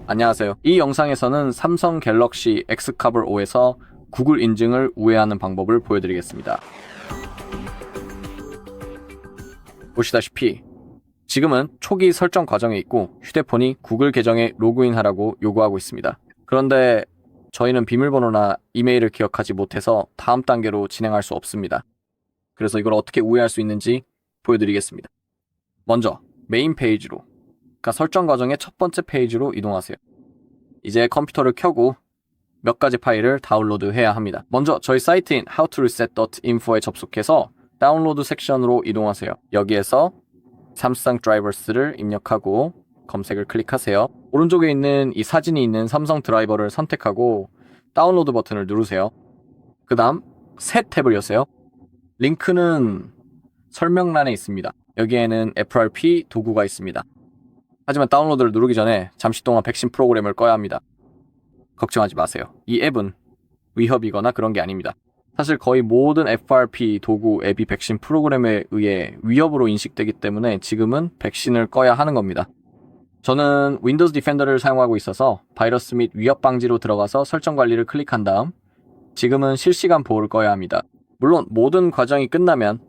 안녕하세요. 이 영상에서는 삼성 갤럭시 X커버 5에서 구글 인증을 우회하는 방법을 보여드리겠습니다. 보시다시피 지금은 초기 설정 과정에 있고 휴대폰이 구글 계정에 로그인하라고 요구하고 있습니다. 그런데 저희는 비밀번호나 이메일을 기억하지 못해서 다음 단계로 진행할 수 없습니다. 그래서 이걸 어떻게 우회할 수 있는지 보여드리겠습니다. 먼저 메인 페이지로, 그러니까 설정 과정의 첫 번째 페이지로 이동하세요. 이제 컴퓨터를 켜고 몇 가지 파일을 다운로드해야 합니다. 먼저 저희 사이트인 howtoreset.info에 접속해서 다운로드 섹션으로 이동하세요. 여기에서 삼성 드라이버스를 입력하고 검색을 클릭하세요. 오른쪽에 있는 이 사진이 있는 삼성 드라이버를 선택하고 다운로드 버튼을 누르세요. 그 다음 새 탭을 여세요. 링크는 설명란에 있습니다. 여기에는 FRP 도구가 있습니다. 하지만 다운로드를 누르기 전에 잠시 동안 백신 프로그램을 꺼야 합니다. 걱정하지 마세요. 이 앱은 위협이거나 그런 게 아닙니다. 사실 거의 모든 FRP 도구 앱이 백신 프로그램에 의해 위협으로 인식되기 때문에 지금은 백신을 꺼야 하는 겁니다. 저는 윈도우즈 디펜더를 사용하고 있어서 바이러스 및 위협 방지로 들어가서 설정 관리를 클릭한 다음 지금은 실시간 보호를 꺼야 합니다. 물론 모든 과정이 끝나면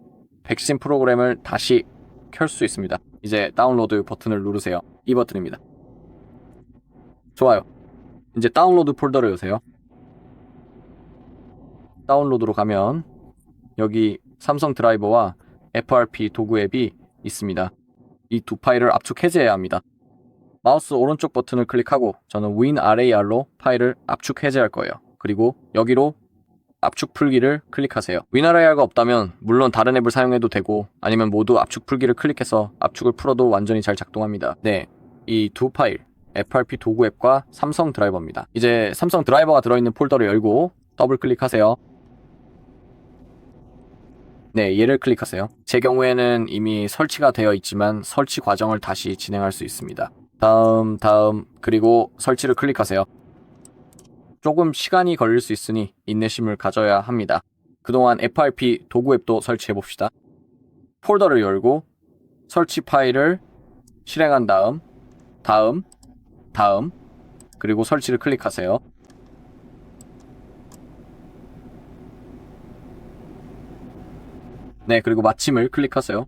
백신 프로그램을 다시 켤 수 있습니다. 이제 다운로드 버튼을 누르세요. 이 버튼입니다. 좋아요. 이제 다운로드 폴더를 여세요. 다운로드로 가면 여기 삼성 드라이버와 FRP 도구 앱이 있습니다. 이 두 파일을 압축 해제해야 합니다. 마우스 오른쪽 버튼을 클릭하고 저는 WinRAR로 파일을 압축 해제할 거예요. 그리고 여기로 압축 풀기를 클릭하세요. WinRAR가 없다면 물론 다른 앱을 사용해도 되고 아니면 모두 압축 풀기를 클릭해서 압축을 풀어도 완전히 잘 작동합니다. 네, 이 두 파일 FRP 도구 앱과 삼성 드라이버입니다. 이제 삼성 드라이버가 들어있는 폴더를 열고 더블 클릭하세요. 네, 얘를 클릭하세요. 제 경우에는 이미 설치가 되어 있지만 설치 과정을 다시 진행할 수 있습니다. 다음, 그리고 설치를 클릭하세요. 조금 시간이 걸릴 수 있으니 인내심을 가져야 합니다. 그동안 FRP 도구 앱도 설치해 봅시다. 폴더를 열고 설치 파일을 실행한 다음, 그리고 설치를 클릭하세요. 네, 그리고 마침을 클릭하세요.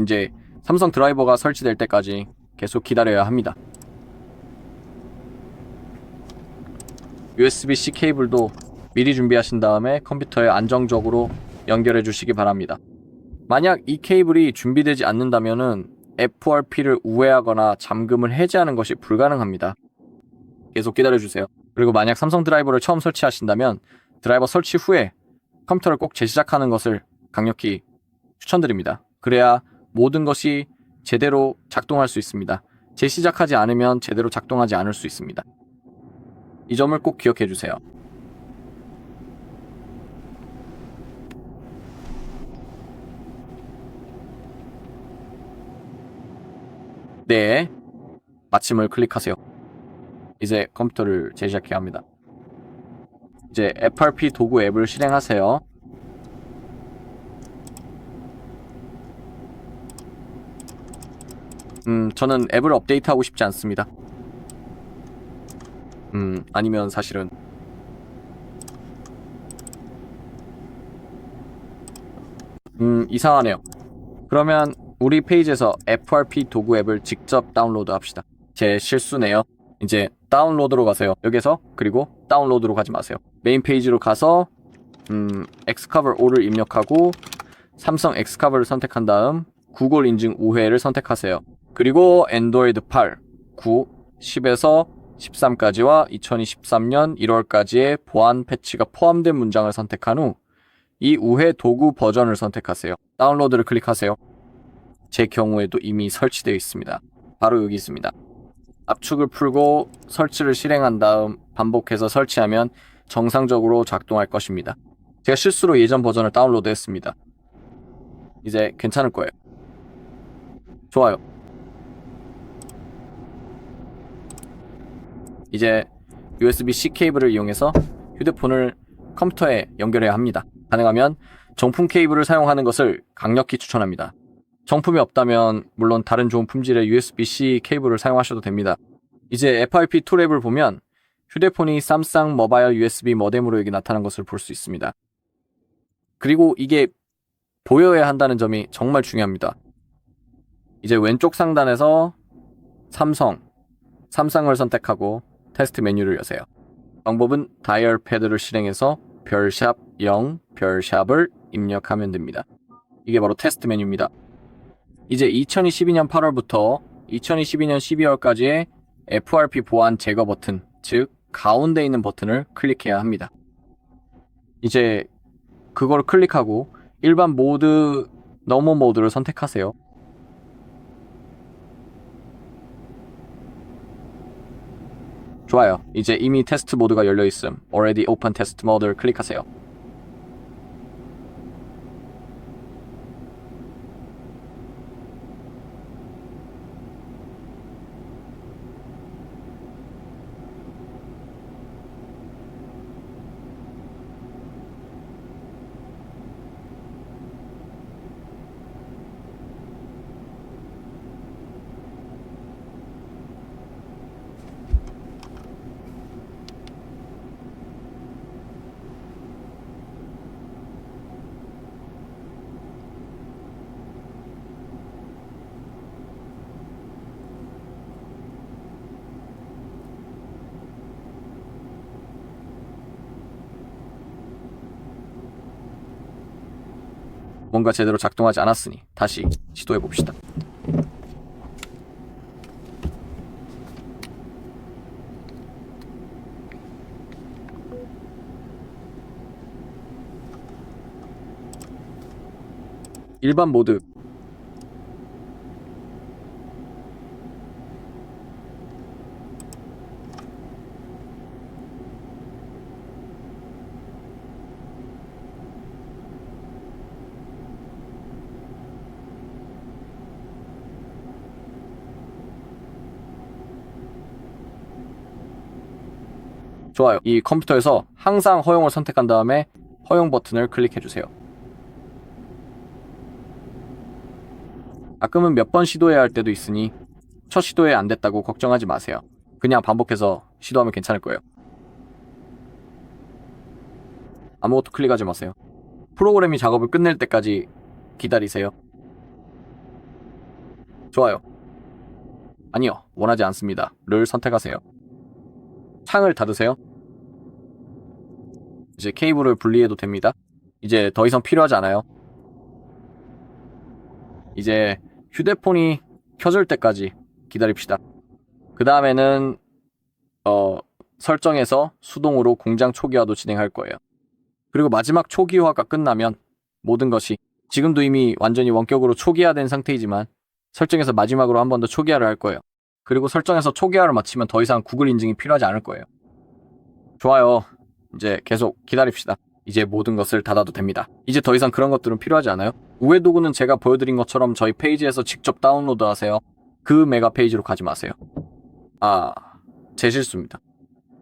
이제 삼성 드라이버가 설치될 때까지 계속 기다려야 합니다. USB-C 케이블도 미리 준비하신 다음에 컴퓨터에 안정적으로 연결해 주시기 바랍니다. 만약 이 케이블이 준비되지 않는다면은 FRP를 우회하거나 잠금을 해제하는 것이 불가능합니다. 계속 기다려주세요. 그리고 만약 삼성 드라이버를 처음 설치하신다면 드라이버 설치 후에 컴퓨터를 꼭 재시작하는 것을 강력히 추천드립니다. 그래야 모든 것이 제대로 작동할 수 있습니다. 재시작하지 않으면 제대로 작동하지 않을 수 있습니다. 이 점을 꼭 기억해 주세요. 네, 마침을 클릭하세요. 이제 컴퓨터를 재시작해야 합니다. 이제 FRP 도구 앱을 실행하세요. 저는 앱을 업데이트하고 싶지 않습니다. 아니면 사실은 이상하네요. 그러면 우리 페이지에서 FRP 도구 앱을 직접 다운로드 합시다. 제 실수네요. 이제 다운로드로 가세요. 여기서 그리고 다운로드로 가지 마세요. 메인 페이지로 가서 X커버 5를 입력하고 삼성 X커버를 선택한 다음 구글 인증 우회를 선택하세요. 그리고 엔드로이드 8, 9, 10에서 13까지와 2023년 1월까지의 보안 패치가 포함된 문장을 선택한 후 이 우회 도구 버전을 선택하세요. 다운로드를 클릭하세요. 제 경우에도 이미 설치되어 있습니다. 바로 여기 있습니다. 압축을 풀고 설치를 실행한 다음 반복해서 설치하면 정상적으로 작동할 것입니다. 제가 실수로 예전 버전을 다운로드 했습니다. 이제 괜찮을 거예요. 좋아요. 이제 USB-C 케이블을 이용해서 휴대폰을 컴퓨터에 연결해야 합니다. 가능하면 정품 케이블을 사용하는 것을 강력히 추천합니다. 정품이 없다면 물론 다른 좋은 품질의 USB-C 케이블을 사용하셔도 됩니다. 이제 FRP 툴앱을 보면 휴대폰이 삼성 모바일 USB 모뎀으로 여기 나타난 것을 볼 수 있습니다. 그리고 이게 보여야 한다는 점이 정말 중요합니다. 이제 왼쪽 상단에서 삼성을 선택하고 테스트 메뉴를 여세요. 방법은 다이얼 패드를 실행해서 별샵 0, 별샵을 입력하면 됩니다. 이게 바로 테스트 메뉴입니다. 이제 2022년 8월부터 2022년 12월까지의 FRP 보안 제거 버튼, 즉 가운데 있는 버튼을 클릭해야 합니다. 이제 그걸 클릭하고 일반 모드, 노멀 모드를 선택하세요. 좋아요. 이제 이미 테스트 모드가 열려있음. Already Open Test Mode를 클릭하세요. 뭔가 제대로 작동하지 않았으니 다시 시도해봅시다. 일반 모드. 좋아요. 이 컴퓨터에서 항상 허용을 선택한 다음에 허용 버튼을 클릭해주세요. 가끔은 몇 번 시도해야 할 때도 있으니 첫 시도에 안 됐다고 걱정하지 마세요. 그냥 반복해서 시도하면 괜찮을 거예요. 아무것도 클릭하지 마세요. 프로그램이 작업을 끝낼 때까지 기다리세요. 좋아요. 아니요, 원하지 않습니다. 를 선택하세요. 창을 닫으세요. 이제 케이블을 분리해도 됩니다. 이제 더 이상 필요하지 않아요. 이제 휴대폰이 켜질 때까지 기다립시다. 그 다음에는 설정에서 수동으로 공장 초기화도 진행할 거예요. 그리고 마지막 초기화가 끝나면 모든 것이, 지금도 이미 완전히 원격으로 초기화된 상태이지만 설정에서 마지막으로 한 번 더 초기화를 할 거예요. 그리고 설정에서 초기화를 마치면 더 이상 구글 인증이 필요하지 않을 거예요. 좋아요. 이제 계속 기다립시다. 이제 모든 것을 닫아도 됩니다. 이제 더 이상 그런 것들은 필요하지 않아요. 우회 도구는 제가 보여드린 것처럼 저희 페이지에서 직접 다운로드 하세요. 그 메가 페이지로 가지 마세요. 제 실수입니다.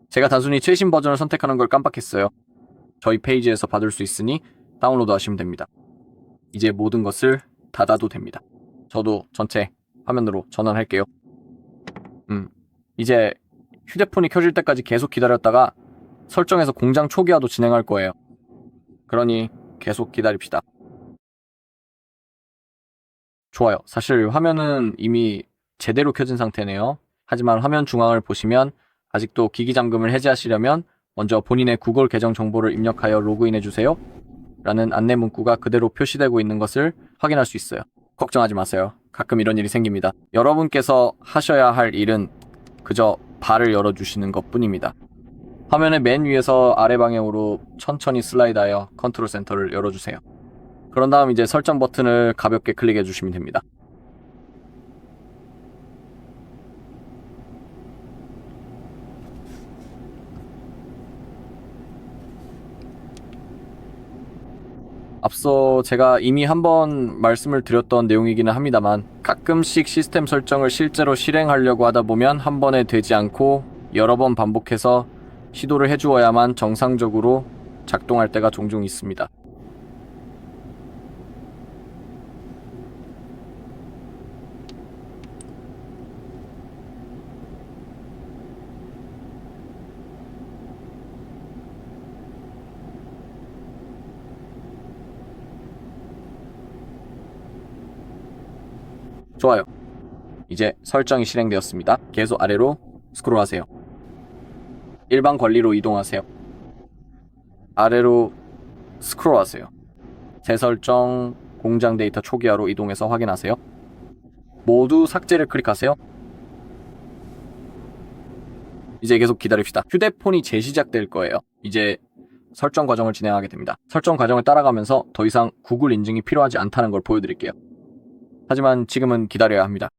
제가 단순히 최신 버전을 선택하는 걸 깜빡했어요. 저희 페이지에서 받을 수 있으니 다운로드 하시면 됩니다. 이제 모든 것을 닫아도 됩니다. 저도 전체 화면으로 전환할게요. 이제 휴대폰이 켜질 때까지 계속 기다렸다가 설정에서 공장 초기화도 진행할 거예요. 그러니 계속 기다립시다. 좋아요. 사실 화면은 이미 제대로 켜진 상태네요. 하지만 화면 중앙을 보시면 아직도 기기 잠금을 해제하시려면 먼저 본인의 구글 계정 정보를 입력하여 로그인해주세요 라는 안내 문구가 그대로 표시되고 있는 것을 확인할 수 있어요. 걱정하지 마세요. 가끔 이런 일이 생깁니다. 여러분께서 하셔야 할 일은 그저 발을 열어주시는 것 뿐입니다. 화면의 맨 위에서 아래 방향으로 천천히 슬라이드하여 컨트롤 센터를 열어주세요. 그런 다음 이제 설정 버튼을 가볍게 클릭해 주시면 됩니다. 앞서 제가 이미 한번 말씀을 드렸던 내용이기는 합니다만 가끔씩 시스템 설정을 실제로 실행하려고 하다 보면 한 번에 되지 않고 여러 번 반복해서 시도를 해주어야만 정상적으로 작동할 때가 종종 있습니다. 좋아요. 이제 설정이 실행되었습니다. 계속 아래로 스크롤하세요. 일반 관리로 이동하세요. 아래로 스크롤하세요. 새 설정, 공장 데이터 초기화로 이동해서 확인하세요. 모두 삭제를 클릭하세요. 이제 계속 기다립시다. 휴대폰이 재시작될 거예요. 이제 설정 과정을 진행하게 됩니다. 설정 과정을 따라가면서 더 이상 구글 인증이 필요하지 않다는 걸 보여드릴게요. 하지만 지금은 기다려야 합니다.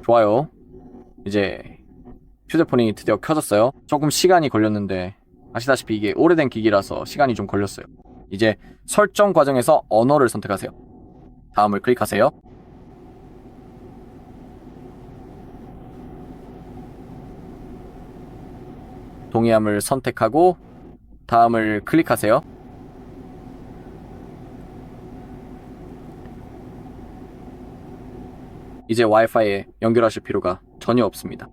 좋아요. 이제 휴대폰이 드디어 켜졌어요. 조금 시간이 걸렸는데 아시다시피 이게 오래된 기기라서 시간이 좀 걸렸어요. 이제 설정 과정에서 언어를 선택하세요. 다음을 클릭하세요. 동의함을 선택하고 다음을 클릭하세요. 이제 와이파이에 연결하실 필요가 전혀 없습니다.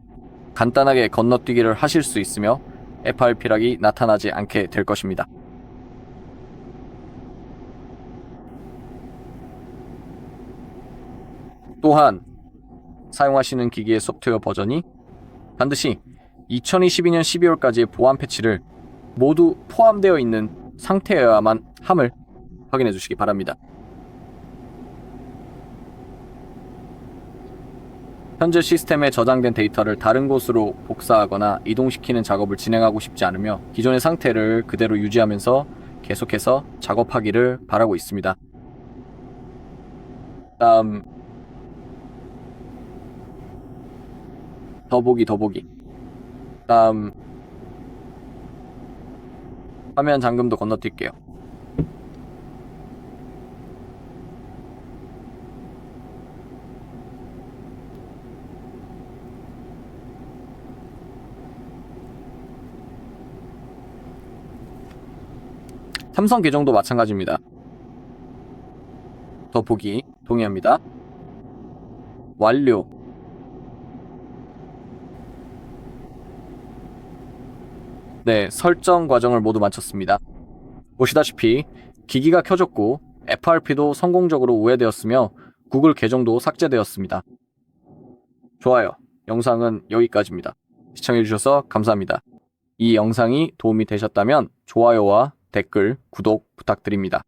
간단하게 건너뛰기를 하실 수 있으며 FRP락이 나타나지 않게 될 것입니다. 또한 사용하시는 기기의 소프트웨어 버전이 반드시 2022년 12월까지의 보안 패치를 모두 포함되어 있는 상태여야만 함을 확인해 주시기 바랍니다. 현재 시스템에 저장된 데이터를 다른 곳으로 복사하거나 이동시키는 작업을 진행하고 싶지 않으며 기존의 상태를 그대로 유지하면서 계속해서 작업하기를 바라고 있습니다. 다음 더보기 다음 화면 잠금도 건너뛸게요. 삼성 계정도 마찬가지입니다. 더보기 동의합니다. 완료. 네, 설정 과정을 모두 마쳤습니다. 보시다시피 기기가 켜졌고 FRP도 성공적으로 우회되었으며 구글 계정도 삭제되었습니다. 좋아요. 영상은 여기까지입니다. 시청해주셔서 감사합니다. 이 영상이 도움이 되셨다면 좋아요와 댓글, 구독 부탁드립니다.